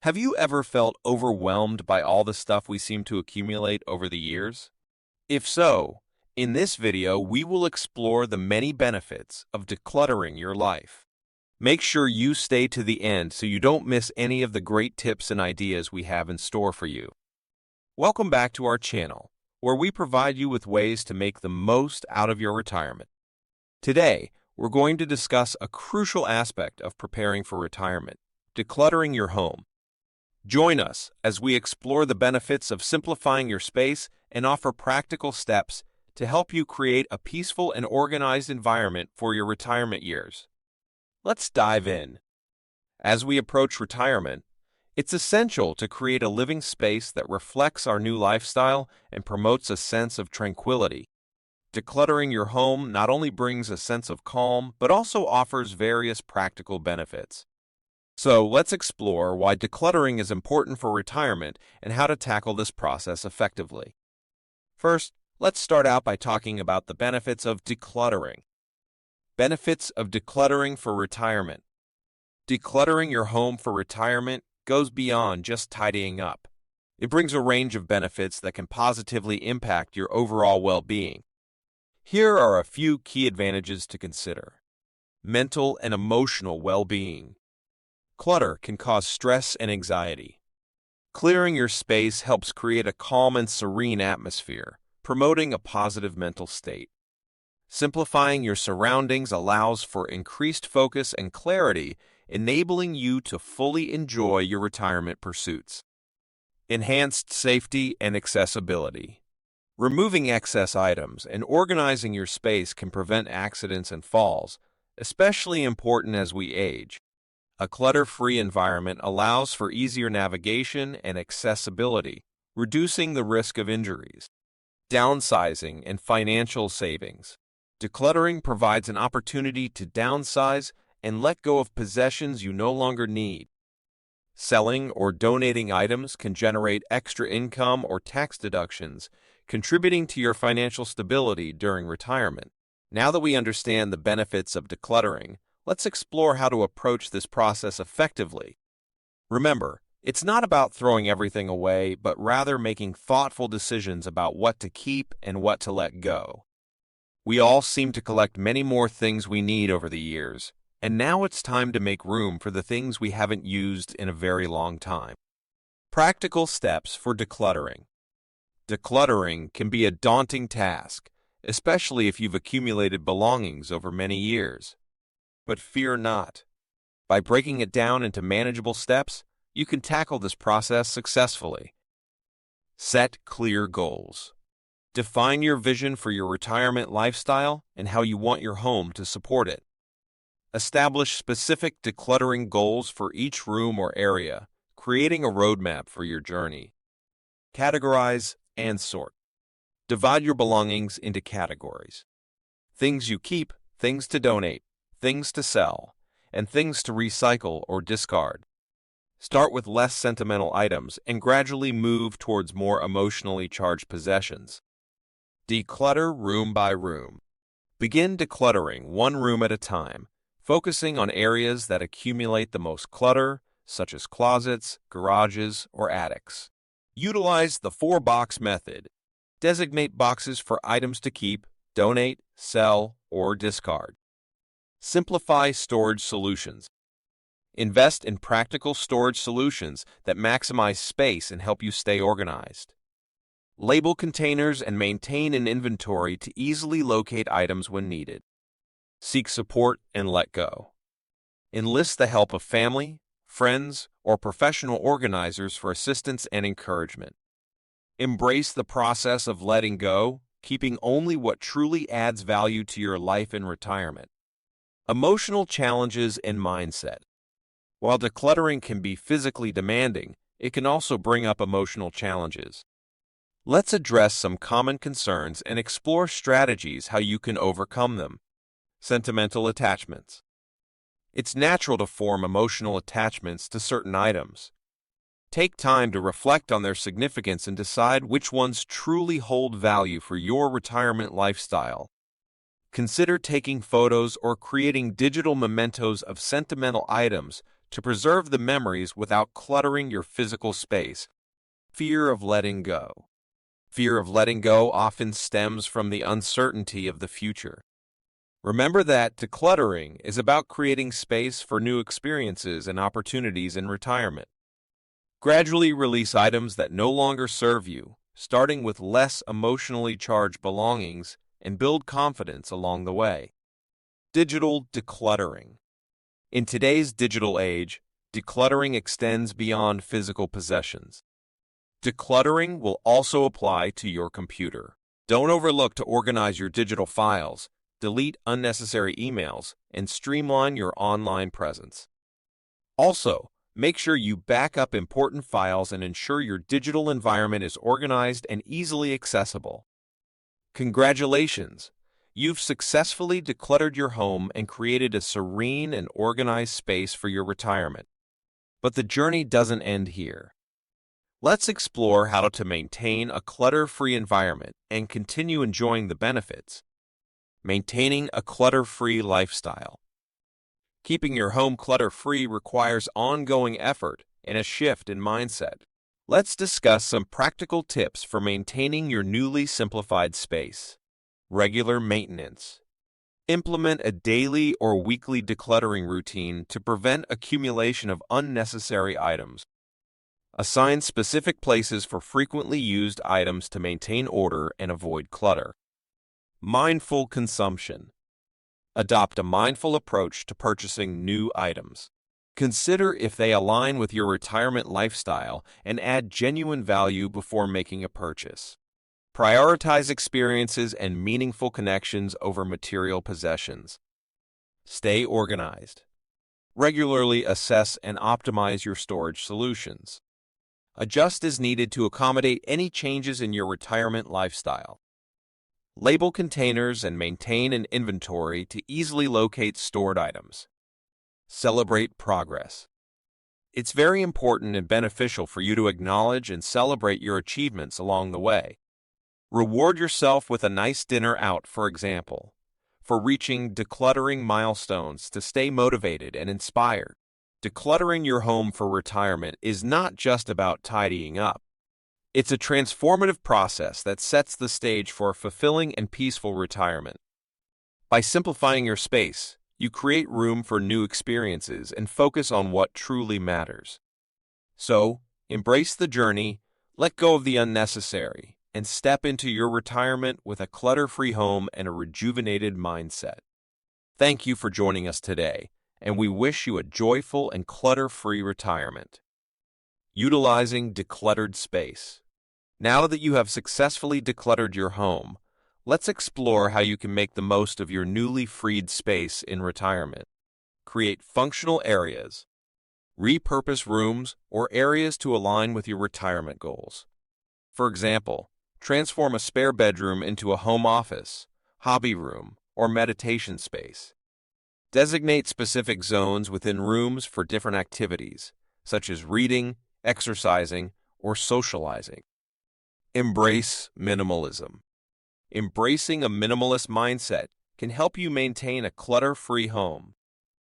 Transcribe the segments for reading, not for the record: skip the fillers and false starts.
Have you ever felt overwhelmed by all the stuff we seem to accumulate over the years? If so, in this video we will explore the many benefits of decluttering your life. Make sure you stay to the end so you don't miss any of the great tips and ideas we have in store for you. Welcome back to our channel, where we provide you with ways to make the most out of your retirement. Today, we're going to discuss a crucial aspect of preparing for retirement: decluttering your home. Join us as we explore the benefits of simplifying your space and offer practical steps to help you create a peaceful and organized environment for your retirement years. Let's dive in. As we approach retirement, it's essential to create a living space that reflects our new lifestyle and promotes a sense of tranquility. Decluttering your home not only brings a sense of calm, but also offers various practical benefits. So let's explore why decluttering is important for retirement and how to tackle this process effectively. First, let's start out by talking about the benefits of decluttering. Benefits of decluttering for retirement. Decluttering your home for retirement goes beyond just tidying up. It brings a range of benefits that can positively impact your overall well-being. Here are a few key advantages to consider. Mental and emotional well-being. Clutter can cause stress and anxiety. Clearing your space helps create a calm and serene atmosphere, promoting a positive mental state. Simplifying your surroundings allows for increased focus and clarity, enabling you to fully enjoy your retirement pursuits. Enhanced safety and accessibility. Removing excess items and organizing your space can prevent accidents and falls, especially important as we age. A clutter-free environment allows for easier navigation and accessibility, reducing the risk of injuries. Downsizing and financial savings. Decluttering provides an opportunity to downsize and let go of possessions you no longer need. Selling or donating items can generate extra income or tax deductions, contributing to your financial stability during retirement. Now that we understand the benefits of decluttering, let's explore how to approach this process effectively. Remember, it's not about throwing everything away, but rather making thoughtful decisions about what to keep and what to let go. We all seem to collect many more things we need over the years, and now it's time to make room for the things we haven't used in a very long time. Practical steps for decluttering. Decluttering can be a daunting task, especially if you've accumulated belongings over many years. But fear not. By breaking it down into manageable steps, you can tackle this process successfully. Set clear goals. Define your vision for your retirement lifestyle and how you want your home to support it. Establish specific decluttering goals for each room or area, creating a roadmap for your journey. Categorize and sort. Divide your belongings into categories: things you keep, things to donate, things to sell, and things to recycle or discard. Start with less sentimental items and gradually move towards more emotionally charged possessions. Declutter room by room. Begin decluttering one room at a time, focusing on areas that accumulate the most clutter, such as closets, garages, or attics. Utilize the 4-box method. Designate boxes for items to keep, donate, sell, or discard. Simplify storage solutions. Invest in practical storage solutions that maximize space and help you stay organized. Label containers and maintain an inventory to easily locate items when needed. Seek support and let go. Enlist the help of family, friends, or professional organizers for assistance and encouragement. Embrace the process of letting go, keeping only what truly adds value to your life in retirement. Emotional challenges and mindset. While decluttering can be physically demanding, it can also bring up emotional challenges. Let's address some common concerns and explore strategies how you can overcome them. Sentimental attachments. It's natural to form emotional attachments to certain items. Take time to reflect on their significance and decide which ones truly hold value for your retirement lifestyle. Consider taking photos or creating digital mementos of sentimental items to preserve the memories without cluttering your physical space. Fear of letting go. Fear of letting go often stems from the uncertainty of the future. Remember that decluttering is about creating space for new experiences and opportunities in retirement. Gradually release items that no longer serve you, starting with less emotionally charged belongings, and build confidence along the way. Digital decluttering. In today's digital age, decluttering extends beyond physical possessions. Decluttering will also apply to your computer. Don't overlook to organize your digital files, delete unnecessary emails, and streamline your online presence. Also, make sure you back up important files and ensure your digital environment is organized and easily accessible. Congratulations! You've successfully decluttered your home and created a serene and organized space for your retirement. But the journey doesn't end here. Let's explore how to maintain a clutter-free environment and continue enjoying the benefits. Maintaining a clutter-free lifestyle. Keeping your home clutter-free requires ongoing effort and a shift in mindset. Let's discuss some practical tips for maintaining your newly simplified space. Regular maintenance. Implement a daily or weekly decluttering routine to prevent accumulation of unnecessary items. Assign specific places for frequently used items to maintain order and avoid clutter. Mindful consumption. Adopt a mindful approach to purchasing new items. Consider if they align with your retirement lifestyle and add genuine value before making a purchase. Prioritize experiences and meaningful connections over material possessions. Stay organized. Regularly assess and optimize your storage solutions. Adjust as needed to accommodate any changes in your retirement lifestyle. Label containers and maintain an inventory to easily locate stored items. Celebrate progress. It's very important and beneficial for you to acknowledge and celebrate your achievements along the way. Reward yourself with a nice dinner out, for example, for reaching decluttering milestones to stay motivated and inspired. Decluttering your home for retirement is not just about tidying up. It's a transformative process that sets the stage for a fulfilling and peaceful retirement. By simplifying your space, you create room for new experiences and focus on what truly matters. So, embrace the journey, let go of the unnecessary, and step into your retirement with a clutter-free home and a rejuvenated mindset. Thank you for joining us today, and we wish you a joyful and clutter-free retirement. Utilizing decluttered space. Now that you have successfully decluttered your home, let's explore how you can make the most of your newly freed space in retirement. Create functional areas. Repurpose rooms or areas to align with your retirement goals. For example, transform a spare bedroom into a home office, hobby room, or meditation space. Designate specific zones within rooms for different activities, such as reading, exercising, or socializing. Embrace minimalism. Embracing a minimalist mindset can help you maintain a clutter-free home.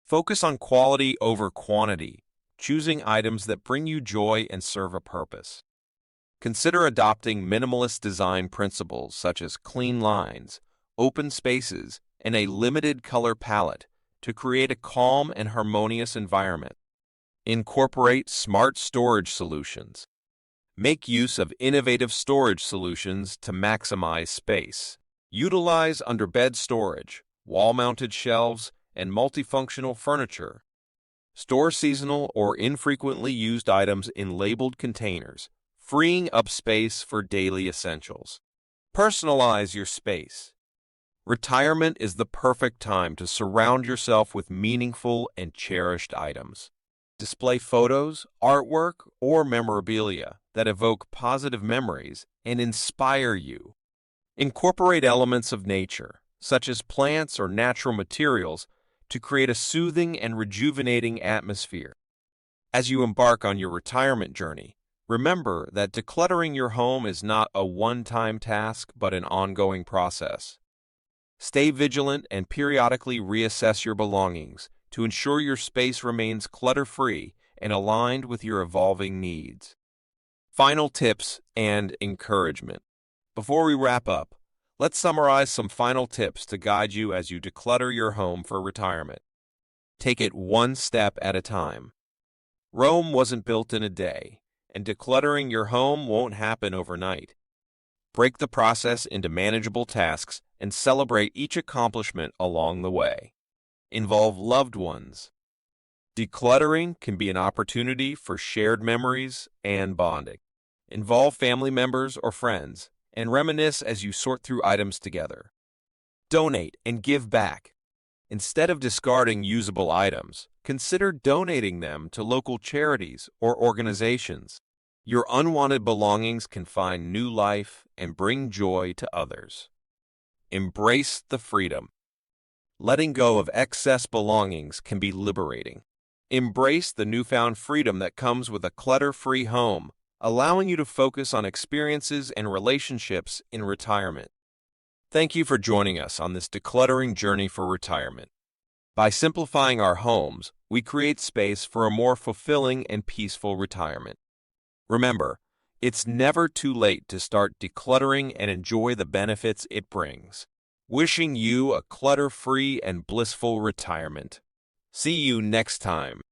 Focus on quality over quantity, choosing items that bring you joy and serve a purpose. Consider adopting minimalist design principles such as clean lines, open spaces, and a limited color palette to create a calm and harmonious environment. Incorporate smart storage solutions. Make use of innovative storage solutions to maximize space. Utilize underbed storage, wall-mounted shelves, and multifunctional furniture. Store seasonal or infrequently used items in labeled containers, freeing up space for daily essentials. Personalize your space. Retirement is the perfect time to surround yourself with meaningful and cherished items. Display photos, artwork, or memorabilia that evoke positive memories and inspire you. Incorporate elements of nature, such as plants or natural materials, to create a soothing and rejuvenating atmosphere. As you embark on your retirement journey, remember that decluttering your home is not a one-time task but an ongoing process. Stay vigilant and periodically reassess your belongings, to ensure your space remains clutter-free and aligned with your evolving needs. Final tips and encouragement. Before we wrap up, let's summarize some final tips to guide you as you declutter your home for retirement. Take it one step at a time. Rome wasn't built in a day, and decluttering your home won't happen overnight. Break the process into manageable tasks and celebrate each accomplishment along the way. Involve loved ones. Decluttering can be an opportunity for shared memories and bonding. Involve family members or friends and reminisce as you sort through items together. Donate and give back. Instead of discarding usable items, consider donating them to local charities or organizations. Your unwanted belongings can find new life and bring joy to others. Embrace the freedom. Letting go of excess belongings can be liberating. Embrace the newfound freedom that comes with a clutter-free home, allowing you to focus on experiences and relationships in retirement. Thank you for joining us on this decluttering journey for retirement. By simplifying our homes, we create space for a more fulfilling and peaceful retirement. Remember, it's never too late to start decluttering and enjoy the benefits it brings. Wishing you a clutter-free and blissful retirement. See you next time.